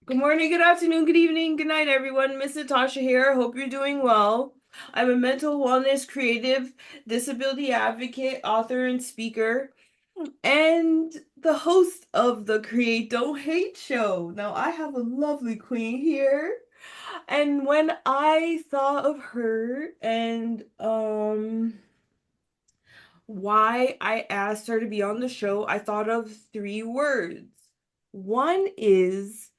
Good morning, good afternoon, good evening, good night, everyone. Miss Natasha here. Hope you're doing well. I'm a mental wellness creative, disability advocate, author, and speaker, and the host of the Create Don't Hate Show. Now, I have a lovely queen here, and when I thought of her and why I asked her to be on the show, I thought of three words. One is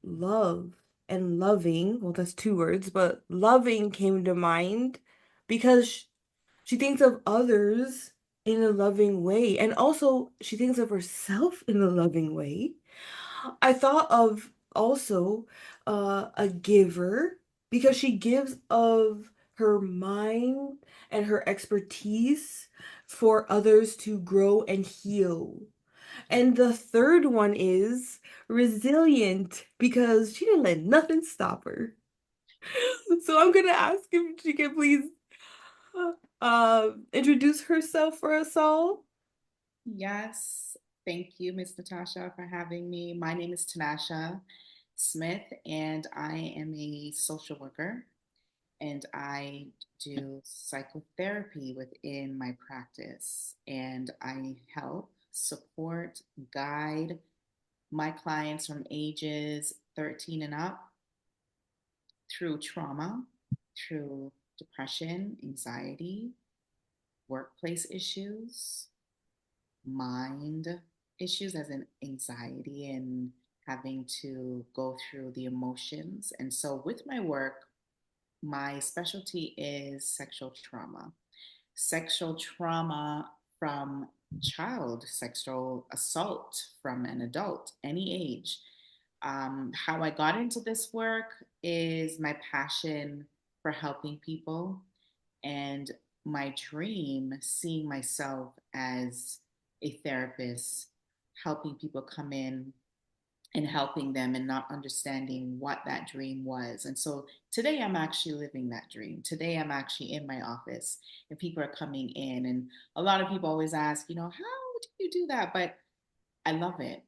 love and loving. Well, that's two words, but loving came to mind because she thinks of others in a loving way, and also she thinks of herself in a loving way. I thought of also a giver because she gives of her mind and her expertise for others to grow and heal. And the third one is resilient because she didn't let nothing stop her. So I'm gonna ask if she can please introduce herself for us all. Yes, thank you, Miss Natasha, for having me. My name is Tanasha Smith, and I am a social worker, and I do psychotherapy within my practice, and I help, support, guide my clients from ages 13 and up through trauma, through depression, anxiety, workplace issues, mind issues, as in anxiety and having to go through the emotions. And so, with my work, my specialty is sexual trauma from child, sexual assault from an adult, any age. How I got into this work is my passion for helping people and my dream, seeing myself as a therapist, helping people come in and helping them and not understanding what that dream was. And so today I'm actually living that dream. Today I'm actually in my office and people are coming in. And a lot of people always ask, how do you do that? But I love it.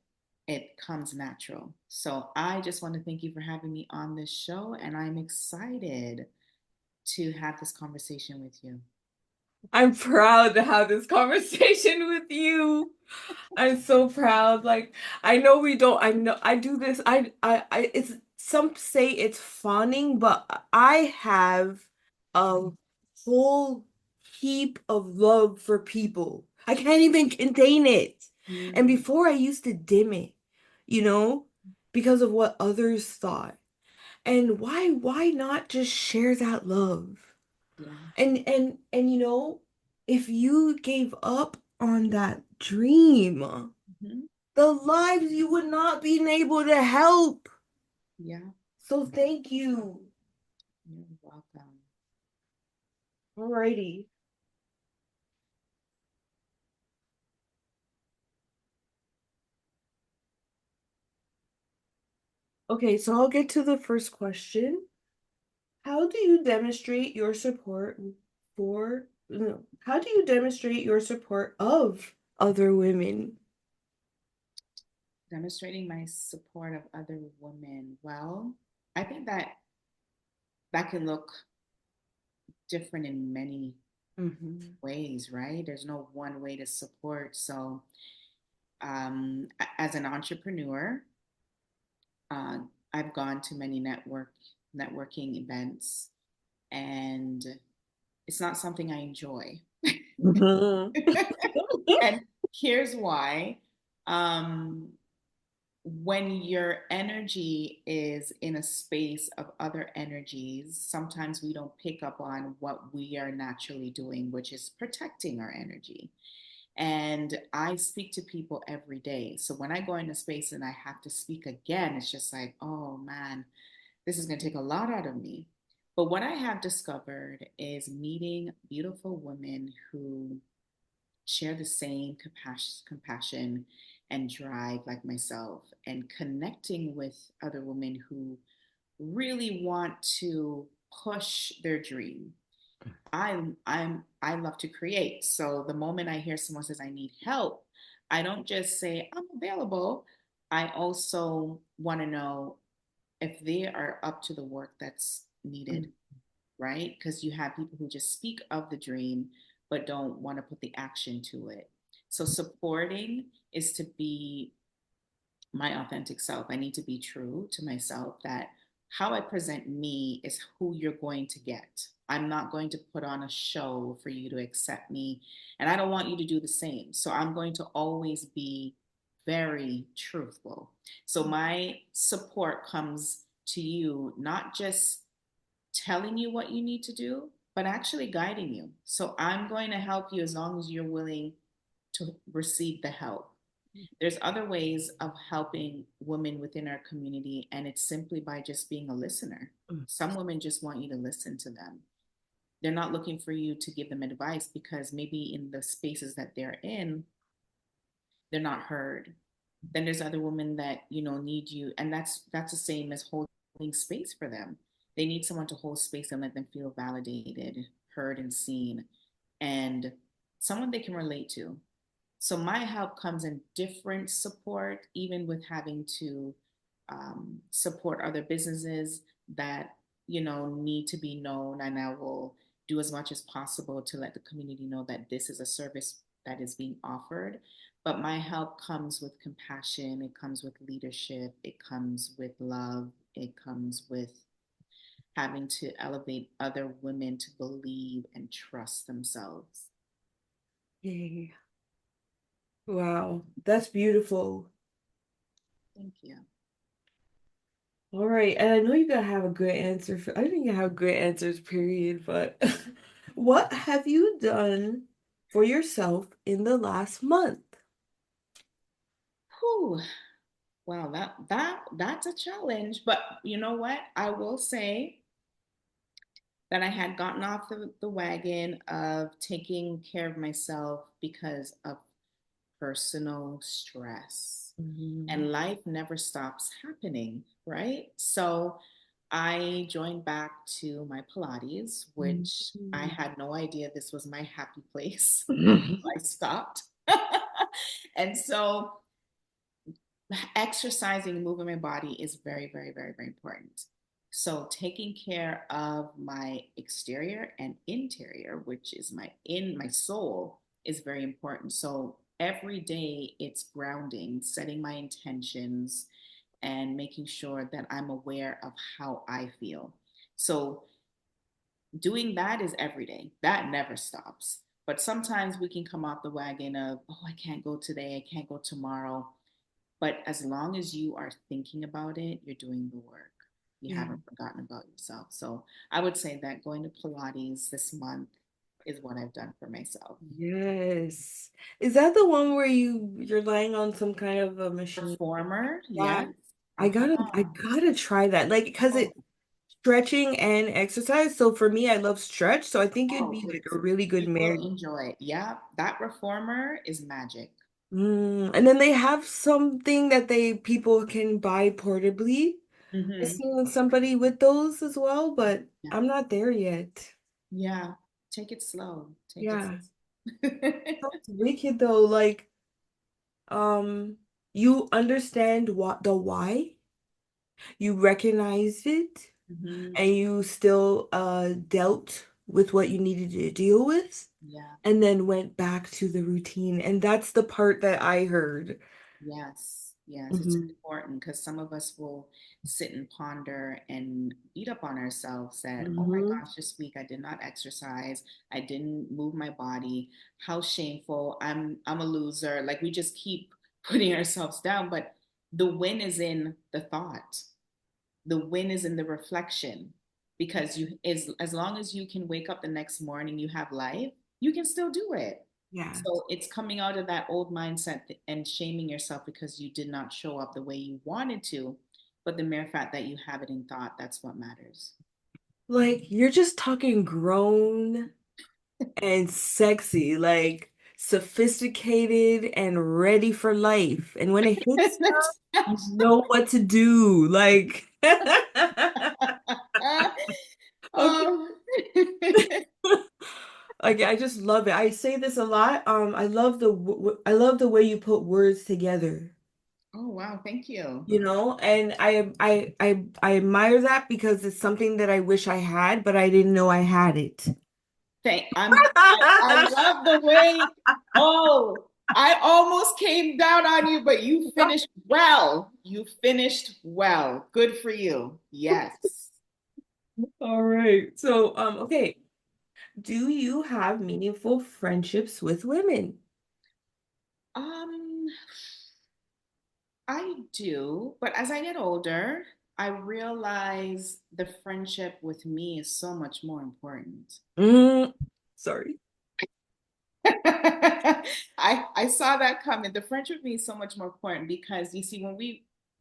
It comes natural. So I just want to thank you for having me on this show. And I'm excited to have this conversation with you. I'm proud to have this conversation with you. I'm so proud. Like, I know we don't, I know I do this. It's some say it's fawning, but I have a whole heap of love for people. I can't even contain it. And Mm, before I used to dim it, you know, because of what others thought. And why not just share that love? yeah. And if you gave up on that dream, Mhm. the lives you would not be able to help. Yeah. So thank you. You're welcome. Alrighty. Okay, so I'll get to the first question. How do you demonstrate your support for, no, how do you demonstrate your support of other women? Demonstrating my support of other women. Well, I think that can look different in many Mm-hmm. ways, right? There's no one way to support. So, as an entrepreneur, uh, I've gone to many networking events, and it's not something I enjoy. And here's why. Um, when your energy is in a space of other energies, sometimes we don't pick up on what we are naturally doing, which is protecting our energy. And I speak to people every day. So when I go into space and I have to speak again, it's just like, oh man, this is going to take a lot out of me. But what I have discovered is meeting beautiful women who share the same compassion and drive like myself, and connecting with other women who really want to push their dream. I love to create. So the moment I hear someone says I need help, I don't just say I'm available. I also want to know if they are up to the work that's needed, right? Because you have people who just speak of the dream but don't want to put the action to it. So supporting is to be my authentic self. I need to be true to myself that how I present me is who you're going to get. I'm not going to put on a show for you to accept me, and I don't want you to do the same. So I'm going to always be very truthful. So my support comes to you, not just telling you what you need to do, but actually guiding you. So I'm going to help you as long as you're willing to receive the help. There's other ways of helping women within our community, and it's simply by just being a listener. Some women just want you to listen to them. They're not looking for you to give them advice because maybe in the spaces that they're in, they're not heard. Then there's other women that need you, and that's the same as holding space for them. They need someone to hold space and let them feel validated, heard, and seen, and someone they can relate to. So my help comes in different support, even with having to support other businesses that need to be known, and I will do as much as possible to let the community know that this is a service that is being offered. But my help comes with compassion, it comes with leadership, it comes with love, it comes with having to elevate other women to believe and trust themselves. Yay. Wow, that's beautiful. Thank you. All right, and I know you gotta have a good answer for, I think you have good answers, period, but what have you done for yourself in the last month? Whew. Wow, that's a challenge. But you know what? I will say that I had gotten off the wagon of taking care of myself because of personal stress. Mhm. And life never stops happening, right? So I joined back to my Pilates, which I Mhm. had no idea this was my happy place. I stopped. And so exercising, moving my body is very, very, very, very important. So taking care of my exterior and interior, which is my soul, is very important. So every day it's grounding, setting my intentions, and making sure that I'm aware of how I feel. So doing that is every day. That never stops. But sometimes we can come off the wagon of, oh, I can't go today, I can't go tomorrow. But as long as you are thinking about it, you're doing the work. You Yeah. haven't forgotten about yourself. So I would say that going to Pilates this month is what I've done for myself. Yes. Is that the one where you're lying on some kind of a machine? Reformer, Yeah. yes. I Uh-huh. gotta try that. Like, because Oh, it stretching and exercise. So for me, I love stretch. So I think it'd oh, be like a it's really good you will marriage. enjoy it. Yeah, that reformer is magic. And then they have something that people can buy portably. I've Mm-hmm. seen somebody with those as well, but Yeah, I'm not there yet. yeah. Take it slow. Take it Yeah. slow. That's wicked though. Like, um, you understand what the why, you recognized it, Hmm. and you still dealt with what you needed to deal with, Yeah. and then went back to the routine. And that's the part that I heard. Yes, yes, it's Hmm. important because some of us will sit and ponder and beat up on ourselves that, oh my Hmm. gosh, this week I did not exercise, I didn't move my body, how shameful, I'm a loser. Like we just keep putting ourselves down, but the win is in the thought. The win is in the reflection because you as long as you can wake up the next morning, you have life, you can still do it. Yeah. So it's coming out of that old mindset and shaming yourself because you did not show up the way you wanted to. But the mere fact that you have it in thought, that's what matters. Like you're just talking grown and sexy, like sophisticated and ready for life. And when it hits you, you know what to do. Like, okay. um, Like I just love it. I say this a lot. I love the way you put words together. Oh, wow. Thank you. And I admire that because it's something that I wish I had, but I didn't know I had it. I love the way, oh, I almost came down on you, but you finished well. You finished well. Good for you. Yes. All right. So, okay. Do you have meaningful friendships with women? Um, I do, but as I get older, I realize the friendship with me is so much more important. Mm, sorry. I saw that coming. The friendship with me is so much more important because you see, when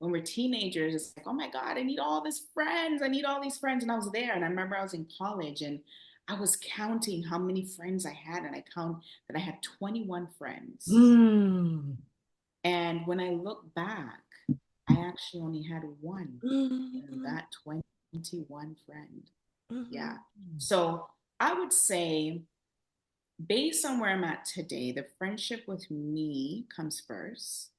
we're teenagers, it's like, oh my God, I need all these friends. I need all these friends. And I was there, and I remember I was in college, and I was counting how many friends I had, and I count that I had 21 friends. Mm. And when I look back, I actually only had one in Mm. that 21 friend. Yeah. Mhm. So I would say, based on where I'm at today, the friendship with me comes first.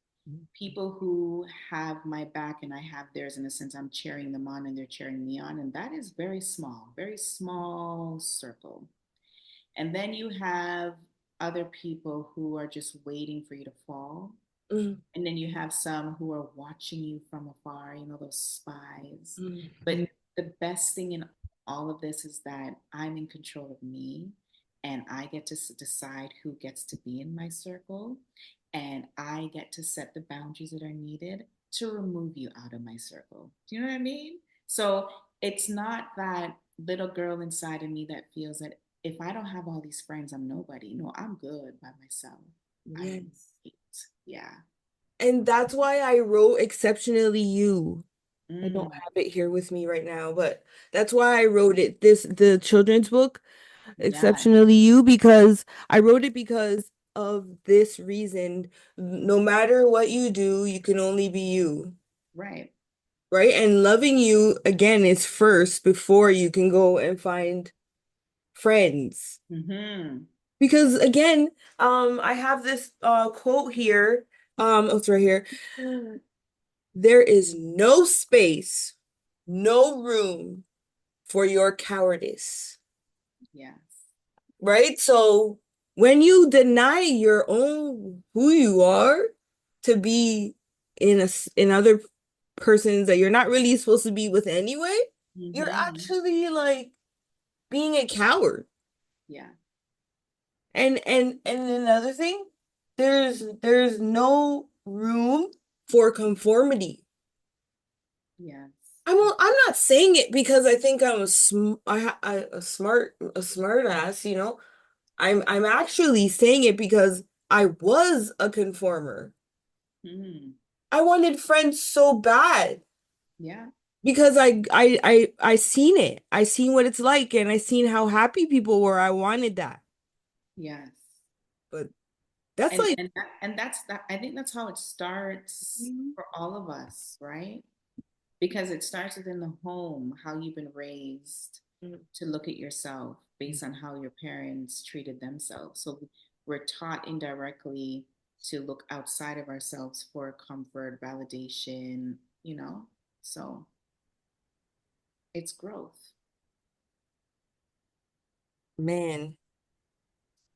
People who have my back and I have theirs, in a sense, I'm cheering them on and they're cheering me on. And that is very small circle. And then you have other people who are just waiting for you to fall. Mhm. And then you have some who are watching you from afar, those spies. But Mhm. the best thing in all of this is that I'm in control of me and I get to decide who gets to be in my circle. And I get to set the boundaries that are needed to remove you out of my circle. Do you know what I mean? So it's not that little girl inside of me that feels that if I don't have all these friends, I'm nobody. No, I'm good by myself. I'm Yes. great. Yeah. And that's why I wrote exceptionally you. I don't Mm, have it here with me right now, but that's why I wrote it. The children's book, yeah. exceptionally you, because I wrote it because of this reason. No matter what you do, you can only be you, Right. right? And loving you again is first before you can go and find friends. Mm-hmm. Because again, I have this quote here. It's right here. There is no space, no room for your cowardice. Yes. Right? So when you deny your own who you are to be in other persons that you're not really supposed to be with anyway, you're Mm-hmm. actually like being a coward. Yeah. And another thing, there's no room for conformity. Yes. I'm not saying it because I think I'm a smart ass, I'm actually saying it because I was a conformer. Mm-hmm. I wanted friends so bad Yeah. because I seen it. I seen what it's like and I seen how happy people were. I wanted that. Yes. But that's And like and that, and that's that. I think that's how it starts for all of us, right? Because it starts within the home, how you've been raised to look at yourself based on how your parents treated themselves. So we're taught indirectly to look outside of ourselves for comfort, validation, you know? So it's growth. man,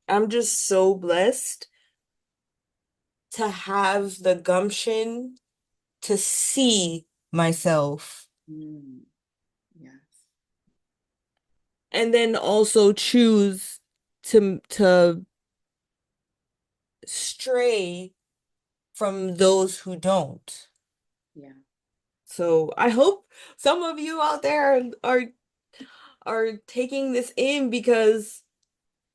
I'm just so blessed to have the gumption to see myself Mm, yes. and then also choose to stray from those who don't. Yeah. So I hope some of you out there are taking this in because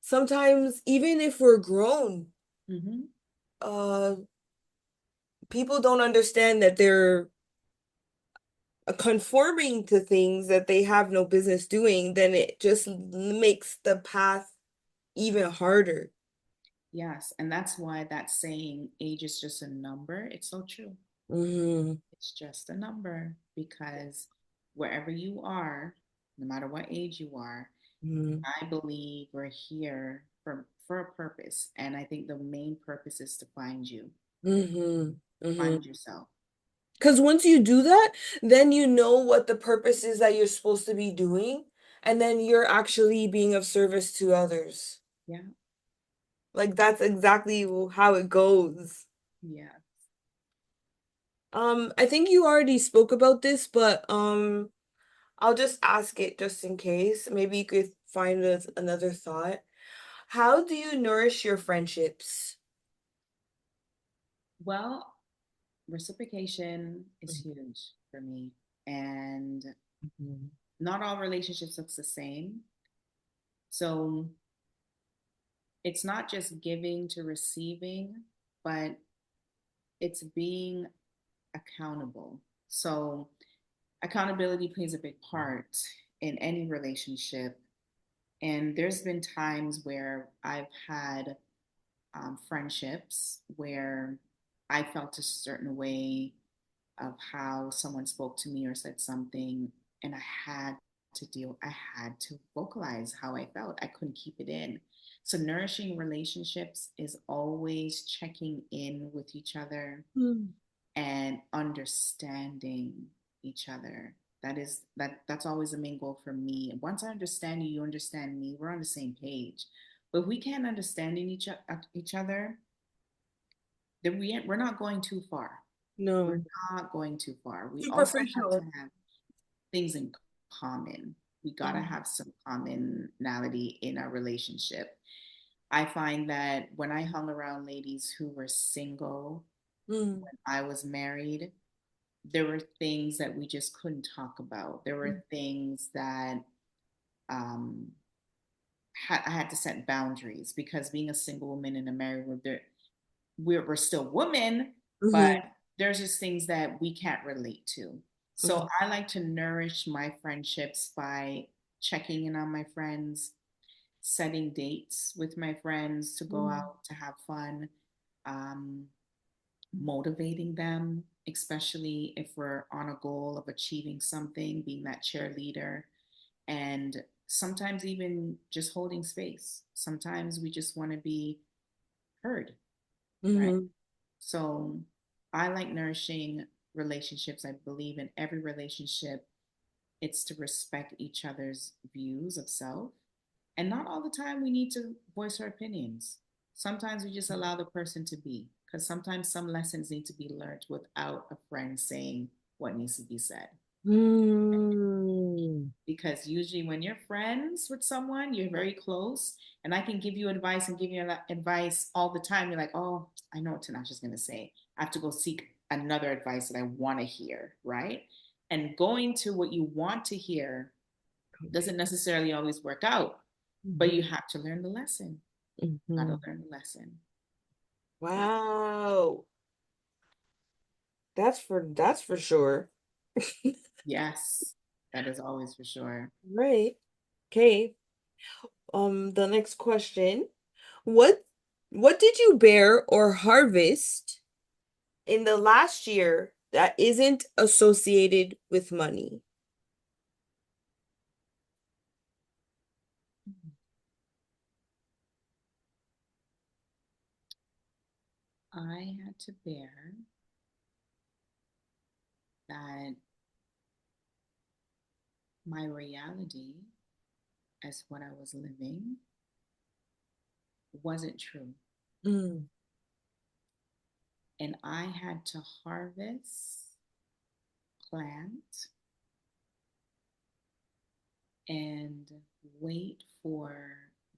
sometimes even if we're grown, Mm-hmm. uh people don't understand that they're conforming to things that they have no business doing, then it just makes the path even harder. Yes. And that's why that saying, age is just a number, it's so true. Hmm. It's just a number because wherever you are, no matter what age you are, Hmm. I believe we're here for a purpose. And I think the main purpose is to find you, Hmm. Hmm. find yourself. Because once you do that, then you know what the purpose is that you're supposed to be doing, and then you're actually being of service to others. Yeah. Like that's exactly how it goes. Yeah. I think you already spoke about this, but I'll just ask it just in case. Maybe you could find another thought. How do you nourish your friendships? Well, reciprocation is huge for me. And Mhm. not all relationships look the same. So it's not just giving to receiving, but it's being accountable. So accountability plays a big part in any relationship. And there's been times where I've had friendships where I felt a certain way of how someone spoke to me or said something, and I had to vocalize how I felt. I couldn't keep it in. So, nourishing relationships is always checking in with each other Mm. and understanding each other. That's always the main goal for me. Once I understand you, you understand me, we're on the same page. But if we can't understand each other, then we're not going too far. We're No. not going too far. We also have to Superficial. have things in common. We got to Mm. have some commonality in our relationship. I find that when I hung around ladies who were single, Mm. I was married, there were things that we just couldn't talk about. There were things that um, I had to set boundaries because being a single woman in a married world, we're still women, but Mm-hmm. there's just things that we can't relate to. So I like to nourish my friendships by checking in on my friends, setting dates with my friends to go Mm-hmm. out to have fun, um, motivating them, especially if we're on a goal of achieving something, being that cheerleader, and sometimes even just holding space. Sometimes we just want to be heard, right? Mm-hmm. So I like nourishing relationships. I believe in every relationship, it's to respect each other's views of self. And not all the time we need to voice our opinions. Sometimes we just allow the person to be, because sometimes some lessons need to be learned without a friend saying what needs to be said. Mm. Because usually when you're friends with someone, you're very close, and I can give you advice and give you advice all the time. You're like, oh, I know what Tanasha's going to say. I have to go seek another advice that I want to hear, right? And going to what you want to hear doesn't necessarily always work out, but you have to learn the lesson. Got Mm-hmm. to learn the lesson. Yeah. Wow. That's for sure. Yes, that is always for sure. Right. Okay. The next question. What what did you bear or harvest in the last year that isn't associated with money? I had to bear that my reality as what I was living wasn't true. Mm. And I had to harvest, plant, and wait for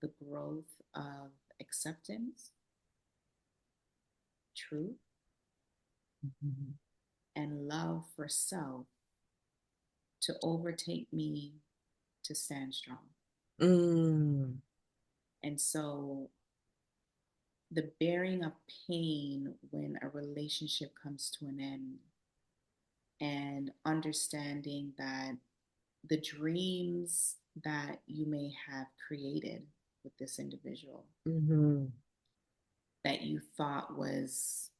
the growth of acceptance, truth, Mhm. and love for self to overtake me to stand strong. Mm. And so the bearing of pain when a relationship comes to an end and understanding that the dreams that you may have created with this individual Mhm. that you thought was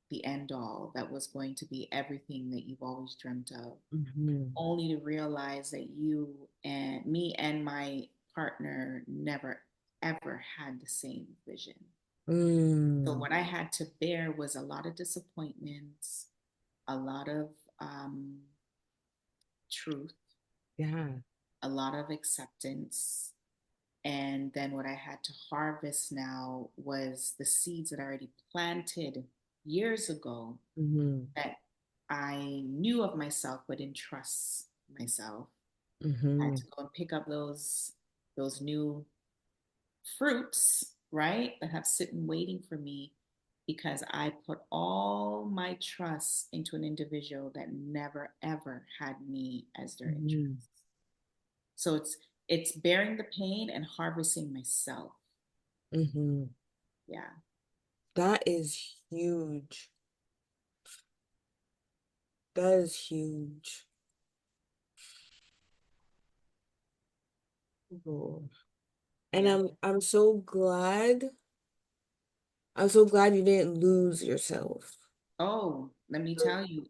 the end all, that was going to be everything that you've always dreamt of, Mhm. only to realize that you and me and my partner never ever had the same vision. So Mm. what I had to bear was a lot of disappointments, a lot of um, truth, Yeah. a lot of acceptance. And then what I had to harvest now was the seeds that I already planted years ago Mm-hmm. that I knew of myself but didn't trust myself. I had Mm-hmm. to go and pick up those new fruits, right, that have sitting waiting for me because I put all my trust into an individual that never ever had me as their interest. Mm-hmm. So it's bearing the pain and harvesting myself. Mm-hmm. Yeah. That is huge. That is huge. Oh. And Yeah. I'm so glad you didn't lose yourself. Oh, let me tell you,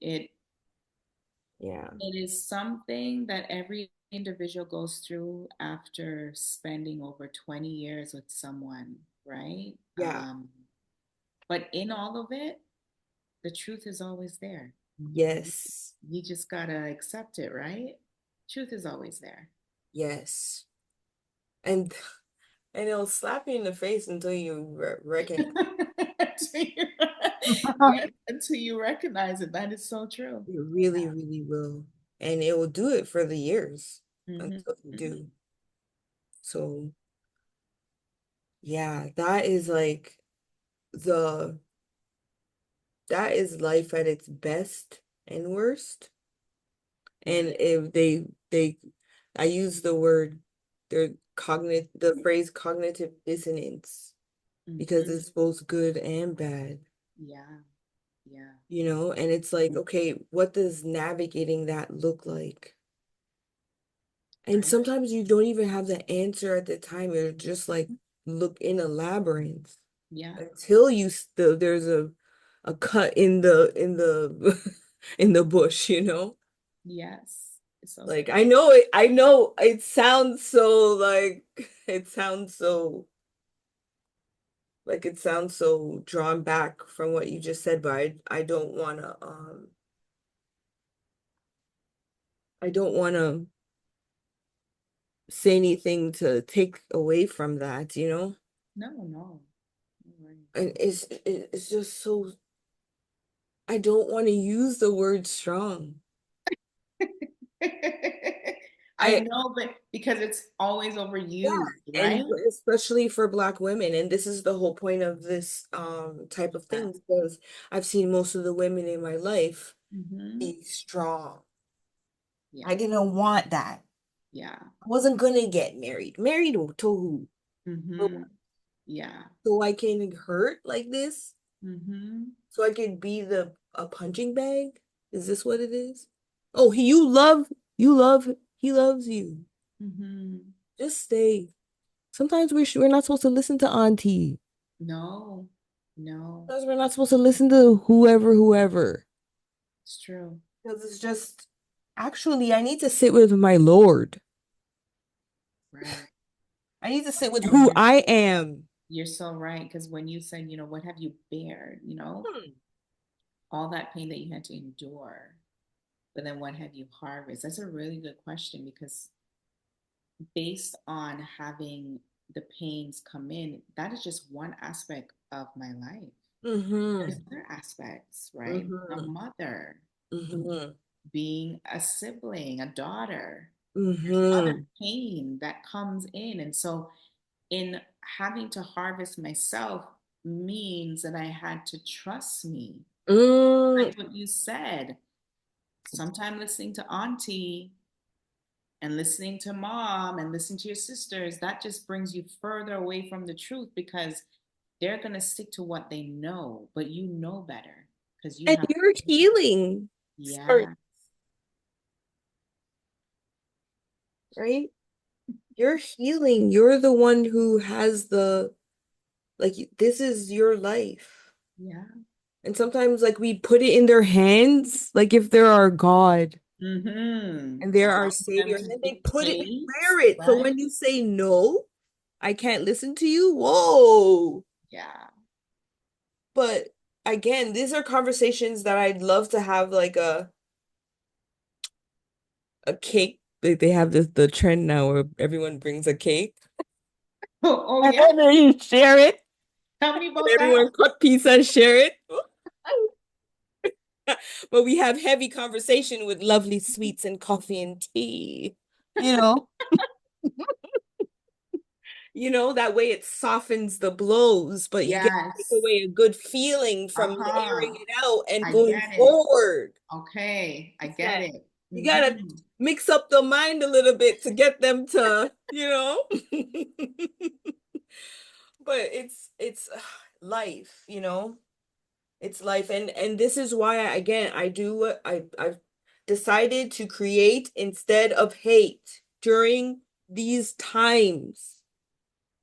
Yeah. it is something that every individual goes through after spending over 20 years with someone, right? Yeah. But in all of it, the truth is always there. Yes. You just gotta accept it, right? Truth is always there. Yes. And and it'll slap you in the face until you recognize. until you, yes, until you recognize it. That is so true. You really, really will. And it will do it for the years Hmm. until you do. So, yeah, that is like the that is life at its best and worst. Yeah. And if they I use the phrase cognitive dissonance because Hmm. it's both good and bad, Yeah. Yeah. and it's like, okay, what does navigating that look like? And Right. sometimes you don't even have the answer at the time. You're just like look in a labyrinth Yeah. until there's a cut in the bush. Yes. It's so Like true. I know it sounds so it sounds so it sounds so drawn back from what you just said, but I don't wanna say anything to take away from that. No, no. You're right. And it's just so I don't want to use the word strong. I I know, but because it's always Yeah, overused, and right? especially for Black women, and this is the whole point of this type of Yeah. thing because I've seen most of the women in my life Hmm. be strong. Yeah. I didn't want that. Yeah. I wasn't gonna get married. Married to who? For Hmm. what? Yeah. So I can hurt like this? Hmm. So I can be the a punching bag? Is this what it is? Oh, you love, he loves you. Hmm. Just stay. Sometimes we're not supposed to listen to auntie. No, no, Sometimes we're not supposed to listen to whoever. it's true. Because it's just, actually, I need to sit with my Lord. Right. I need to sit with And who I am. you're so right. Because when you said, what have you bared, all that pain that you had to endure, but then what have you harvested? That's a really good question because based on having the pains come in, that is just one aspect of my life. There's Mm-hmm. other aspects, right? A Mm-hmm. mother, Mm-hmm. being a sibling, a daughter. There's other Mm-hmm. pain that comes in. And so, in having to harvest myself, means that I had to trust me. Mm. Like what you said, sometime listening to auntie and listening to mom and listening to your sisters, that just brings you further away from the truth because they're going to stick to what they know, but you know better because you And have, you're healing. Sorry, yeah, right? You're healing. You're the one who has this is your life. yeah. And sometimes, like, we put it in their hands, like if they're our God Mm-hmm. and they're Allow our them savior, and to then they put it, they dictate, wear it. So right? when you say no, I can't listen to you, whoa. Yeah. But again, these are conversations that I'd love to have, like, a cake. Like they have the trend now where everyone brings a cake Oh, oh and yeah. then you share it. Tell me And about that. everyone cut pizza and share it. But we have heavy conversation with lovely sweets and coffee and tea. You know, that way it softens the blows, but you get take Yes. away a good feeling from Uh-huh. airing it out and I going get it. forward. Okay. I It's get that it. you gotta mix up the mind a little bit to get them to. But it's life. It's life, and this is why again I've decided to create instead of hate during these times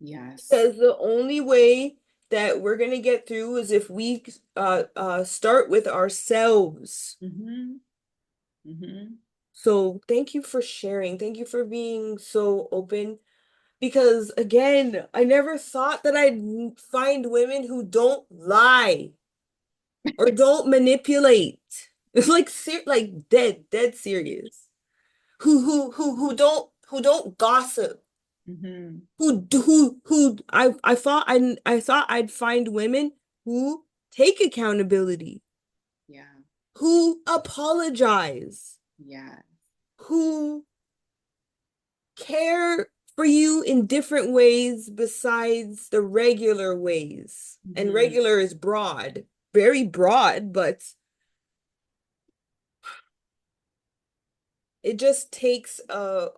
Yes. because the only way that we're gonna get through is if we start with ourselves. Mm-hmm. Mm-hmm. So thank you for sharing. Thank you for being so open because again, I never thought that I'd find women who don't lie or don't manipulate. It's like like dead serious. Who don't gossip. Mm-hmm. I thought I'd find women who take accountability, Yeah. who apologize, Yeah. who care for you in different ways besides the regular ways. And Mm-hmm. regular is broad, very broad, but it just takes a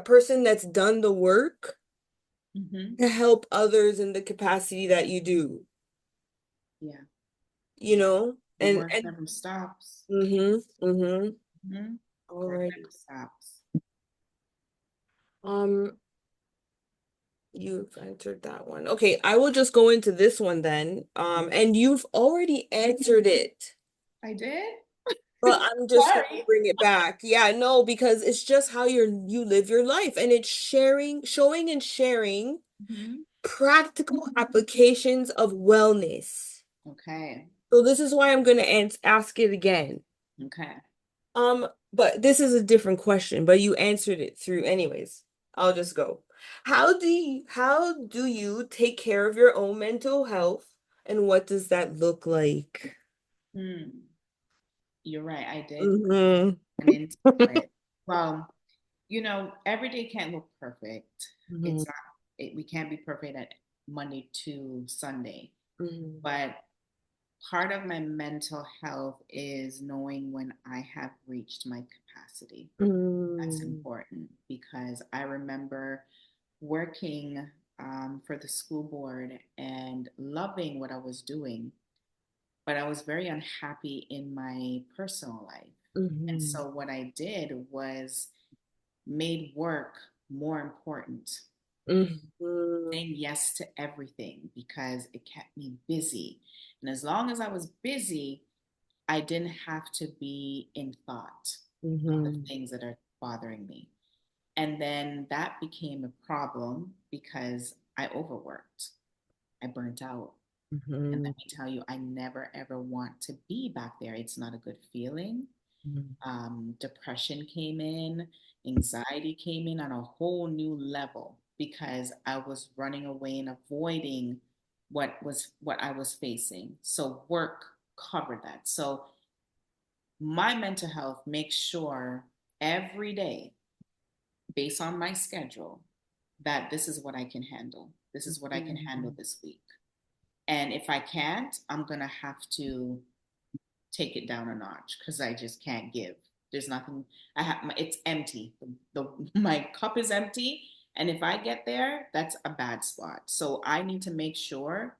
person that's done the work Mm-hmm. to help others in the capacity that you do, Yeah. you Yeah. know? The And work and never stops. mm-hmm. Mm-hmm. Work Alrighty. never stops. Um, you've answered that one. Okay, I will just go into this one then. And you've already answered it. I did? But I'm just gonna Sorry. bring it back. Yeah, no, because it's just how you live your life and it's showing and sharing Mm-hmm. practical applications of wellness. Okay. So this is why I'm gonna ask it again. Okay. But this is a different question, but you answered it through anyways. I'll just go. How do you take care of your own mental health and what does that look like? Hmm. You're right. I did Mm-hmm. went into it. Well, every day can't look perfect. Mm-hmm. It's not, we can't be perfect at Monday to Sunday. Mm-hmm. But part of my mental health is knowing when I have reached my capacity. That's Mm-hmm. important because I remember working for the school board and loving what I was doing, but I was very unhappy in my personal life. And Mm-hmm. so what I did was made work more important, Mm-hmm. saying yes to everything because it kept me busy. And as long as I was busy, I didn't have to be in thought of the Mm-hmm. things that are bothering me. And then that became a problem because I overworked, I burnt out. And Mm-hmm. let me tell you, I never ever want to be back there. It's not a good feeling. Depression came in, anxiety came in on a whole new level because I was running away and avoiding what I was facing. So work covered that. So my mental health makes sure every day, based on my schedule, that this is what I can handle. This is what I can handle Mm-hmm. this week. And if I can't, I'm gonna have to take it down a notch because I just can't give. There's nothing. It's empty. My cup is empty, and if I get there, that's a bad spot. So I need to make sure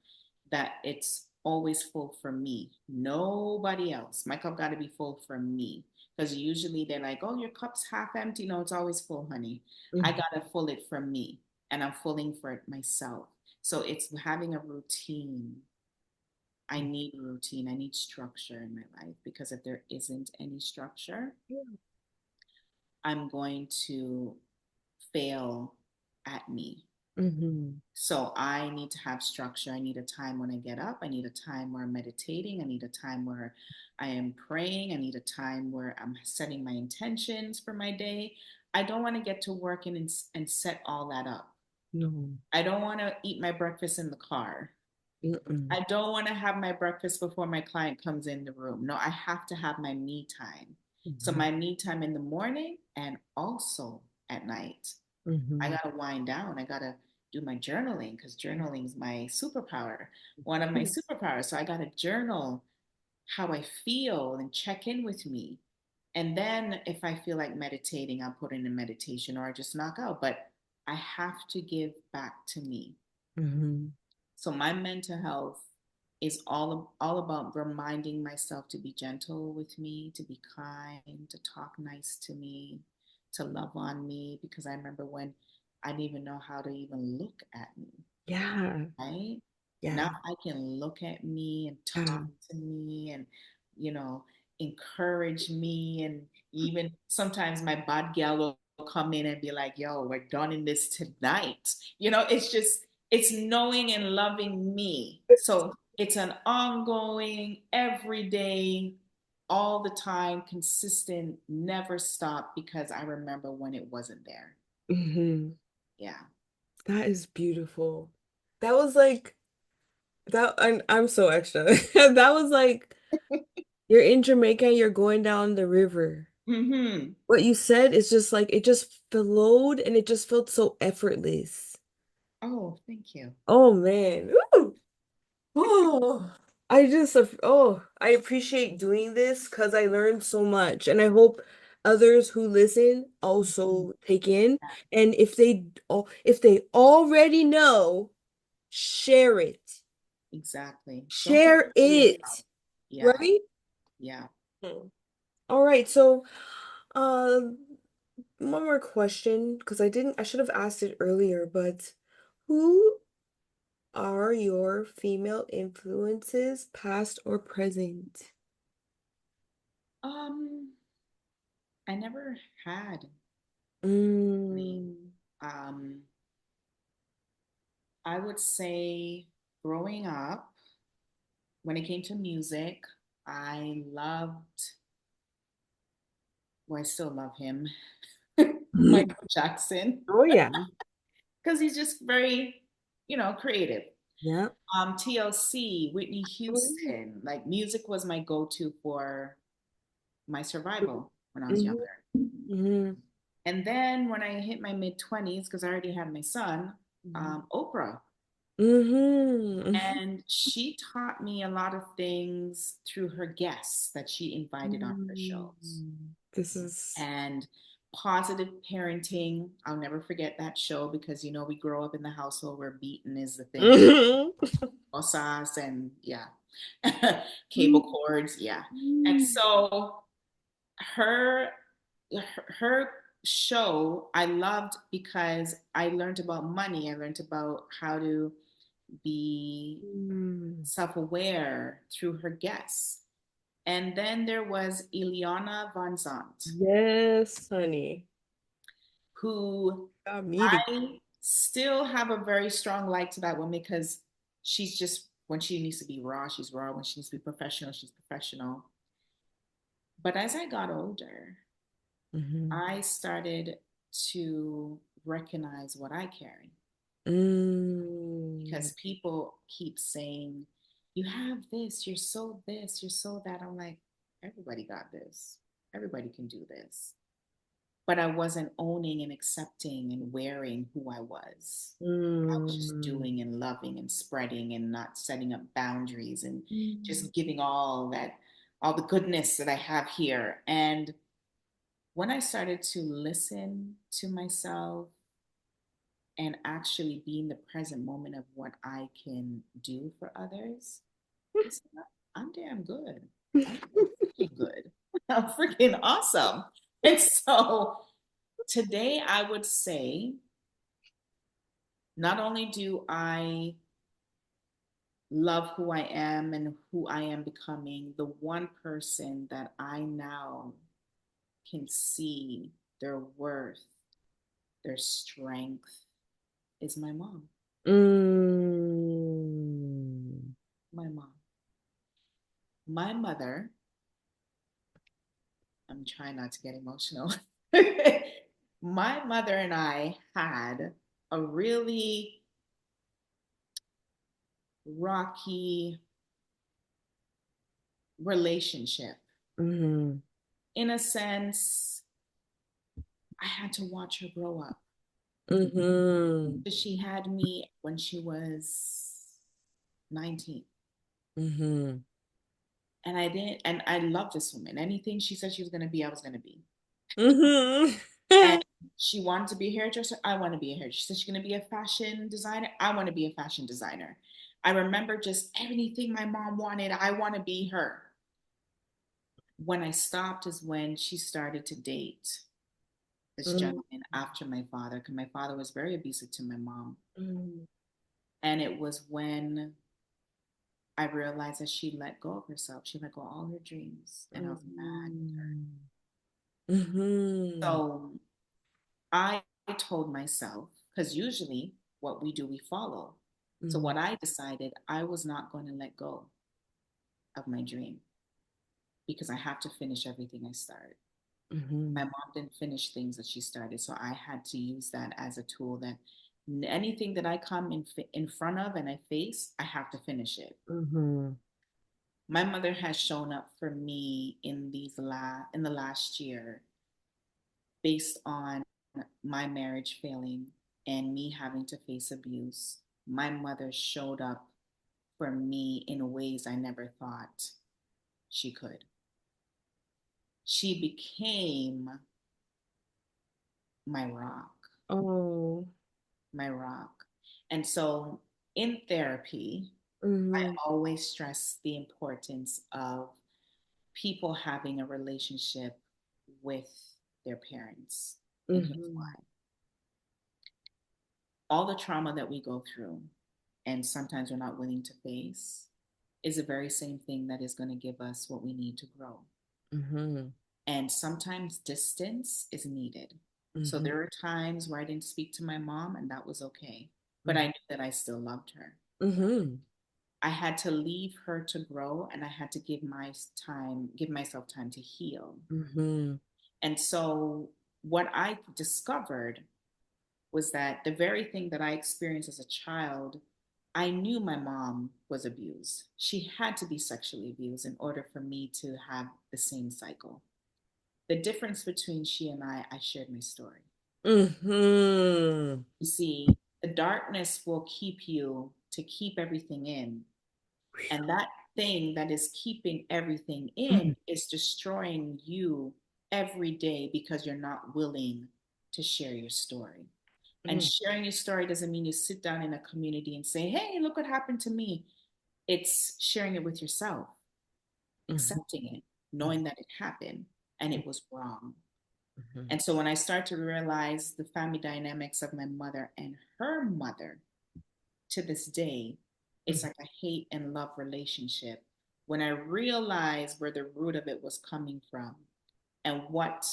that it's always full for me. Nobody else. My cup got to be full for me. Because usually they're like, "Oh, your cup's half empty." No, it's always full, honey. I Mm-hmm. gotta fill it for me, and I'm filling for it myself. So it's having a routine. I need routine. I need structure in my life because if there isn't any structure, I'm going to fail at me. Mm-hmm. So I need to have structure. I need a time when I get up. I need a time where I'm meditating. I need a time where I am praying. I need a time where I'm setting my intentions for my day. I don't want to get to work and set all that up. No. I don't want to eat my breakfast in the car. Mm-mm. I don't want to have my breakfast before my client comes in the room. No, I have to have my me time. So Mm-hmm. my me time in the morning and also at night. I Mm-hmm. gotta wind down. I gotta do my journaling because journaling is my superpower, one of my superpowers. So I gotta journal how I feel and check in with me. And then if I feel like meditating, I'll put in a meditation or I just knock out. But I have to give back to me. Mm-hmm. So my mental health is all about reminding myself to be gentle with me, to be kind, to talk nice to me, to love on me. Because I remember when I didn't even know how to even look at me, Yeah. right? Yeah. Now I can look at me and Yeah. talk to me and, you know, encourage me. And even sometimes my bad gal will come in and be like, yo, we're done in this tonight. It's knowing and loving me. So it's an ongoing, everyday, all the time, consistent, never stop because I remember when it wasn't there. Mm-hmm. Yeah. That is beautiful. That was like that. I'm so extra. That was like you're in Jamaica, you're going down the river. Mm-hmm. What you said is just like it just flowed and it just felt so effortless. Oh, thank you. Oh man. Ooh. Oh, I appreciate doing this because I learned so much and I hope others who listen Mhm. also take in. And if they already know, share it. Exactly. Don't keep it Share to yourself. it, Yeah, right? yeah. Hmm. All right, so uh one more question because I should have asked it earlier, but who are your female influences, past or present? Um, I never had any. Mm. Um, I would say growing up, when it came to music, I loved, well, I still love him, Michael Jackson, Oh yeah. because he's just very, creative. Yeah. TLC, Whitney Oh yeah. Houston, like music was my go-to for my survival when I was Hmm. younger. Hmm. And then when I hit my mid 20s, because I already had my son, Oprah. Hmm. And she taught me a lot of things through her guests that she invited on her shows. This is And positive parenting, I'll never forget that show because, we grow up in the household where beating is the thing. Mhm. Sauce and yeah, cable cords, yeah. And so her her show I loved because I learned about money. I learned about how to be Mm. self-aware through her guests. And then there was Ileana Van Zandt, Yes, honey. who Got me to. I still have a very strong like to that woman because she's just when she needs to be raw, she's raw. When she needs to be professional, she's professional. But as I got older, Hmm. I started to recognize what I carry Mm. because people keep saying, you have this, you're so that. I'm like, everybody got this. Everybody can do this. But I wasn't owning and accepting and wearing who I was. I was just Mm. doing and loving and spreading and not setting up boundaries and Mm. just giving all the goodness that I have here. And when I started to listen to myself and actually be in the present moment of what I can do for others, I said, I'm damn good. I'm freaking good. I'm freaking awesome. And so today I would say, not only do I love who I am and who I am becoming, the one person that I now can see their worth, their strength, is my mom. Mm. My mom. My mother, I'm trying not to get emotional. My mother and I had a really rocky relationship. Mm-hmm. In a sense, I had to watch her grow up. Mm-hmm. She had me when she was 19. Mm-hmm. And I didn't, and I love this woman. Anything she said she was going to be, I was going to be. Mm-hmm. And she wanted to be a hairdresser. I want to be a hairdresser. She said she's going to be a fashion designer. I want to be a fashion designer. I remember just everything my mom wanted. I want to be her. When I stopped is when she started to date this gentleman after my father, because my father was very abusive to my mom. Mm-hmm. And it was when I realized that she let go of herself. She let go of all her dreams. And I was mad with her. Mm-hmm. So I told myself, because usually what we do, we follow. So what I decided, I was not going to let go of my dream because I have to finish everything I started. My Mm-hmm. mom didn't finish things that she started, so I had to use that as a tool that anything that I come in front of and I face, I have to finish it. Mm-hmm. My mother has shown up for me in the last year based on my marriage failing and me having to face abuse. My mother showed up for me in ways I never thought she could. She became my rock, Oh. my rock. And so in therapy, I Mm-hmm. always stress the importance of people having a relationship with their parents. And here's Mm-hmm. why: all the trauma that we go through, and sometimes we're not willing to face, is the very same thing that is going to give us what we need to grow. Mm-hmm. And sometimes distance is needed. So Mm-hmm. there were times where I didn't speak to my mom, and that was okay. But I knew that I still loved her. Mm-hmm. I had to leave her to grow, and I had to give myself time to heal. Mm-hmm. And so what I discovered was that the very thing that I experienced as a child, I knew my mom was abused. She had to be sexually abused in order for me to have the same cycle. The difference between she and I shared my story. Mm-hmm. You see, the darkness will keep you to keep everything in. And that thing that is keeping everything in is destroying you every day because you're not willing to share your story. And Mm-hmm. sharing your story doesn't mean you sit down in a community and say, hey, look what happened to me. It's sharing it with yourself, accepting it, knowing that it happened and it was wrong. Mm-hmm. And so when I start to realize the family dynamics of my mother and her mother to this day, it's like a hate and love relationship. When I realized where the root of it was coming from and what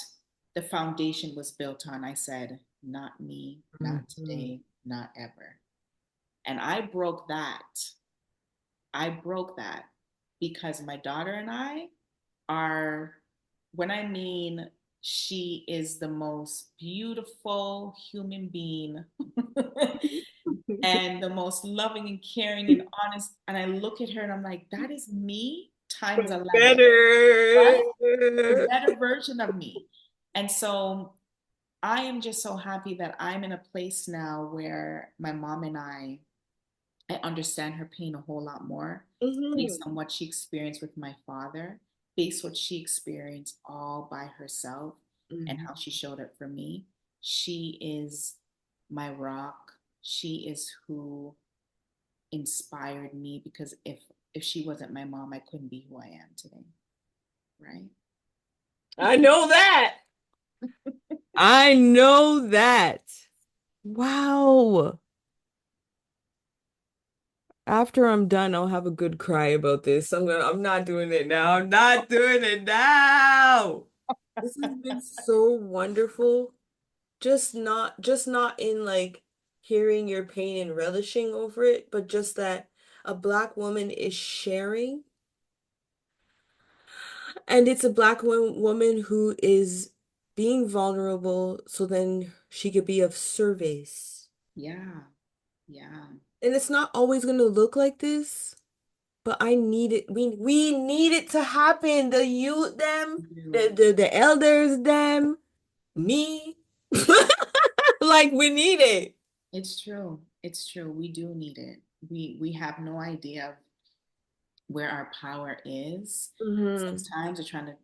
the foundation was built on, I said, not me, not Mm-hmm. today, not ever. And I broke that. I broke that because my daughter and I are, when I mean she is the most beautiful human being and the most loving and caring and honest. And I look at her and I'm like, that is me times 11, Better. right? The better version of me. And so I am just so happy that I'm in a place now where my mom and I understand her pain a whole lot more based Mm-hmm. on what she experienced with my father, based what she experienced all by herself and how she showed up for me. She is my rock. She is who inspired me because if she wasn't my mom, I couldn't be who I am today, right? I know that. I know that. Wow. After I'm done, I'll have a good cry about this. I'm not doing it now. I'm not doing it now. This has been so wonderful. Just not in like hearing your pain and relishing over it, but just that a Black woman is sharing, and it's a Black woman who is being vulnerable so then she could be of service. Yeah. Yeah. And it's not always going to look like this, but I need it. We need it to happen. The youth, them, You. the elders, them, me. Like we need it. It's true. It's true. We do need it. We have no idea where our power is. Hmm. Sometimes we're trying to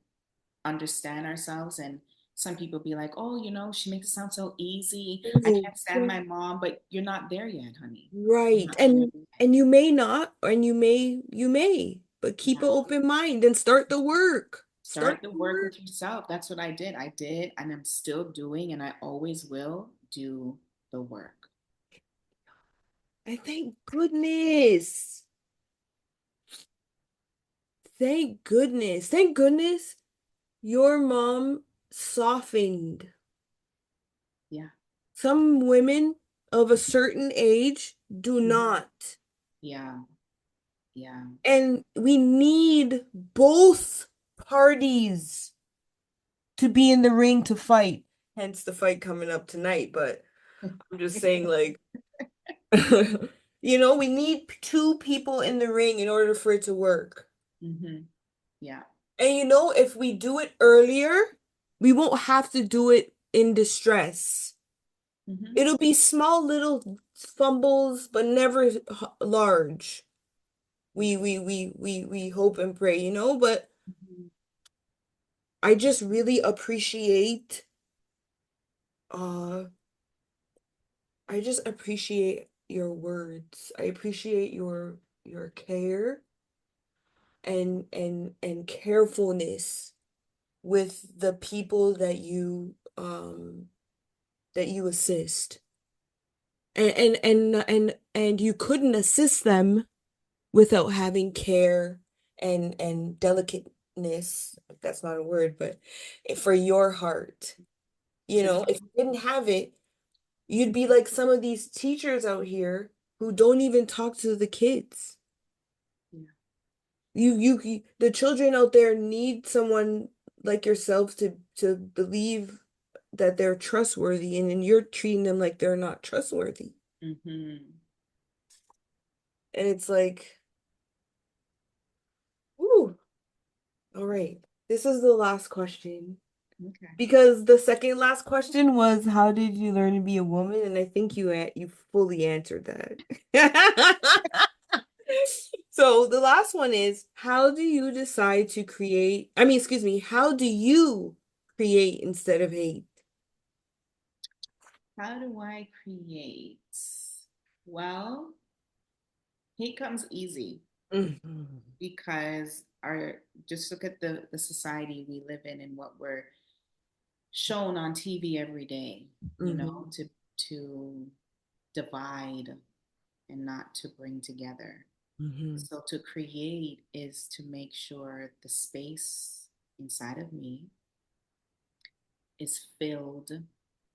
understand ourselves, and some people be like, "Oh, she makes it sound so easy. I can't stand my mom," but you're not there yet, honey. You're Right. not there yet. And you may not, and you may, but keep Yeah. an open mind and start the work. Start Start the the work work. with yourself. That's what I did. I did, and I'm still doing, and I always will do the work. And thank goodness. Thank goodness. Thank goodness your mom softened. Yeah. Some women of a certain age do Mhm. not. Yeah. Yeah. And we need both parties to be in the ring to fight. Hence the fight coming up tonight. But I'm just saying, like, we need two people in the ring in order for it to work. Hmm. Yeah. And if we do it earlier, we won't have to do it in distress. Hmm. It'll be small little fumbles, but never large. We hope and pray, but Hmm. I just really appreciate uh I just appreciate your words. I appreciate your care and carefulness with the people that you assist. And you couldn't assist them without having care and delicateness, if that's not a word, but for your heart. If you didn't have it, you'd be like some of these teachers out here who don't even talk to the kids. Yeah. The children out there need someone like yourself to believe that they're trustworthy, and then you're treating them like they're not trustworthy. Hmm. And it's like, ooh, all right. This is the last question. Okay. Because the second last question was, how did you learn to be a woman? And I think you fully answered that. So the last one is, how do you decide to create? I mean, excuse me, how do you create instead of hate? How do I create? Well, hate comes easy Mhm. because our just look at the society we live in and what we're shown on TV every day, Mhm. to divide and not to bring together. Mhm. So to create is to make sure the space inside of me is filled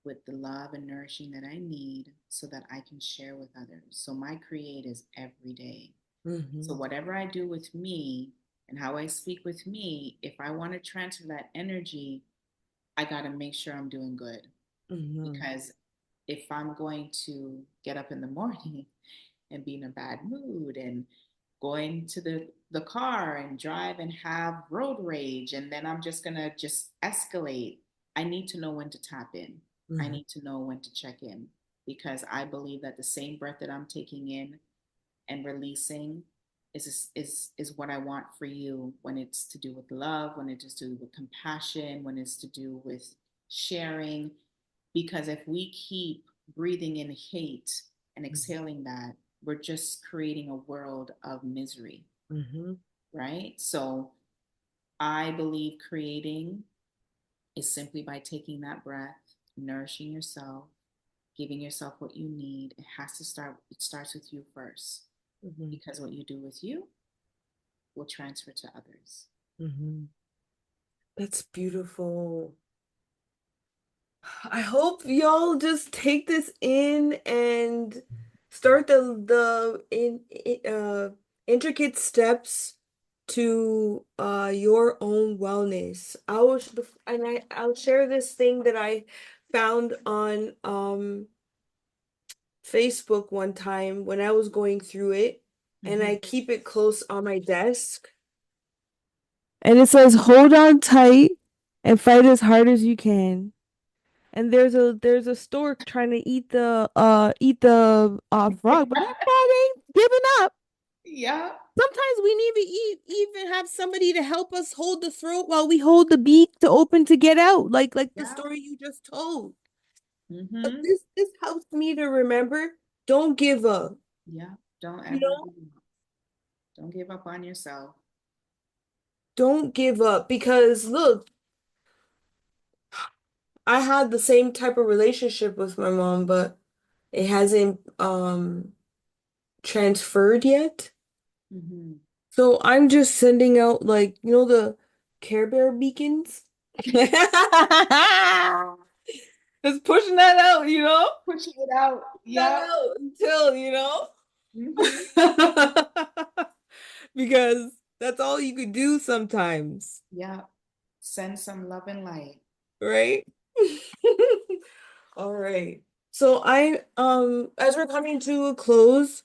with the love and nourishing that I need so that I can share with others. So my create is every day. So Mhm. whatever I do with me and how I speak with me, if I want to transfer that energy, I got to make sure I'm doing good. Mhm. Because if I'm going to get up in the morning and be in a bad mood and going to the car and drive and have road rage and then I'm just going to just escalate, I need to know when to tap in. I Mhm. need to know when to check in because I believe that the same breath that I'm taking in and releasing is what I want for you when it's to do with love, when it's to do with compassion, when it's to do with sharing. Because if we keep breathing in hate and exhaling that, we're just creating a world of misery, Mhm. right? So I believe creating is simply by taking that breath, nourishing yourself, giving yourself what you need. It starts with you first Mhm. because what you do with you will transfer to others. Mhm. That's beautiful. I hope y'all just take this in and start the intricate steps to your own wellness. I'll share this thing that I found on Facebook one time when I was going through it, and Mm-hmm. I keep it close on my desk. And it says, hold on tight and fight as hard as you can. And there's a stork trying to eat the frog, but that frog ain't giving up. Yeah, Sometimes we need to even have somebody to help us hold the throat while we hold the beak to open to get out, like the yeah. story you just told. But Mm-hmm. this helps me to remember, don't give up. Yeah. Don't You ever know, give up. Don't give up on yourself. don't give up because look, I had the same type of relationship with my mom, but it hasn't transferred yet. Mm-hmm. So I'm just sending out like, the Care Bear beacons. Just pushing that out, Pushing it out. that Yeah. out until, Mm-hmm. because that's all you could do sometimes, Yeah. Send some love and light. right? All right. So as we're coming to a close,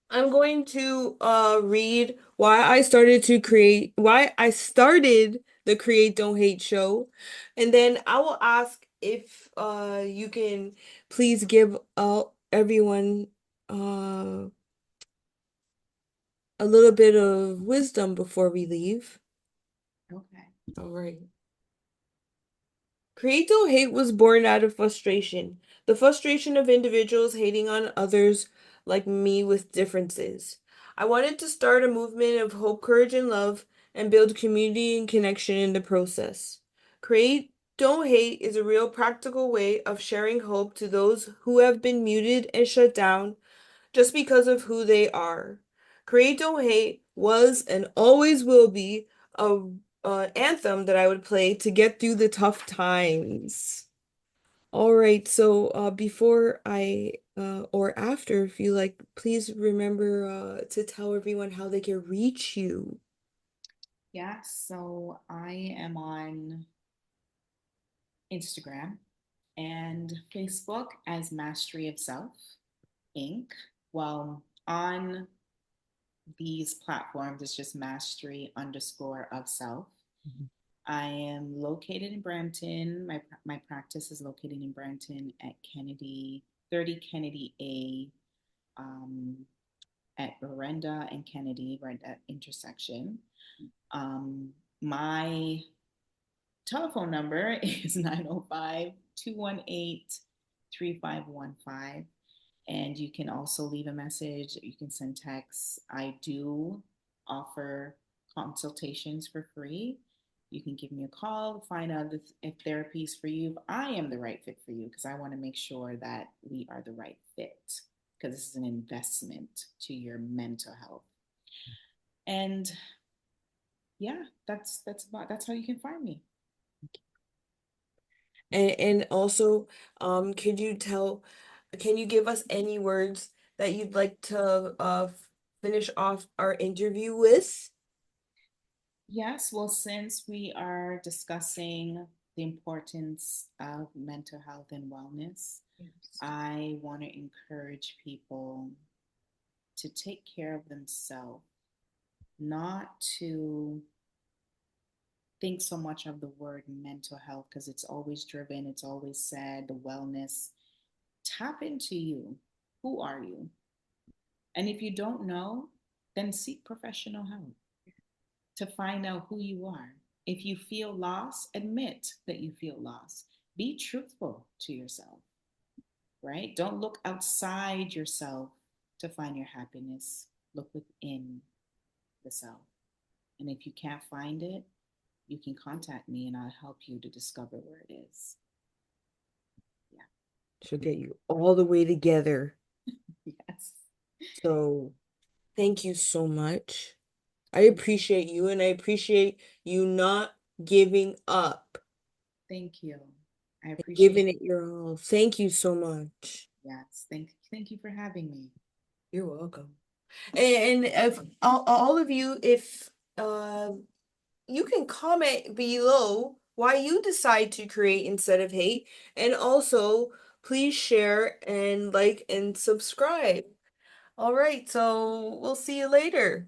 I'm going to read why I started the Create Don't Hate show. And then I will ask if you can please give everyone uh a little bit of wisdom before we leave. Okay. All right. Creato hate was born out of frustration. The frustration of individuals hating on others like me with differences. I wanted to start a movement of hope, courage, and love and build community and connection in the process. Create Don't Hate is a real practical way of sharing hope to those who have been muted and shut down just because of who they are. Create Don't Hate was and always will be a anthem that I would play to get through the tough times. All right, so before I or after, if you like, please remember to tell everyone how they can reach you. Yeah. So I am on Instagram and Facebook as Mastery of Self Inc. Well, on these platforms, it's just mastery underscore of self. I am located in Brampton. My practice is located in Brampton at Kennedy, 30 Kennedy A, at Berenda and Kennedy, right at intersection. My telephone number is 905-218-3515. And you can also leave a message. You can send texts. I do offer consultations for free. You can give me a call, find out if therapy is for you, if I am the right fit for you, because I want to make sure that we are the right fit, because this is an investment to your mental health. And yeah, that's how you can find me. And also, can you give us any words that you'd like to finish off our interview with? Yes, well, since we are discussing the importance of mental health and wellness, Yes. I want to encourage people to take care of themselves, not to think so much of the word mental health because it's always driven, it's always said, the wellness. Tap into you. Who are you? And if you don't know, then seek professional help to find out who you are. If you feel lost, admit that you feel lost. Be truthful to yourself, right? Don't look outside yourself to find your happiness. Look within the self. And if you can't find it, you can contact me and I'll help you to discover where it is. Yeah. She'll get you all the way together. Yes. So thank you so much. I appreciate you and I appreciate you not giving up. Thank you. I appreciate Giving it. it your all. Thank you so much. Yes. Thank you for having me. You're welcome. And if all of you, if you can comment below why you decide to create instead of hate, and also please share and like and subscribe. All right, so we'll see you later.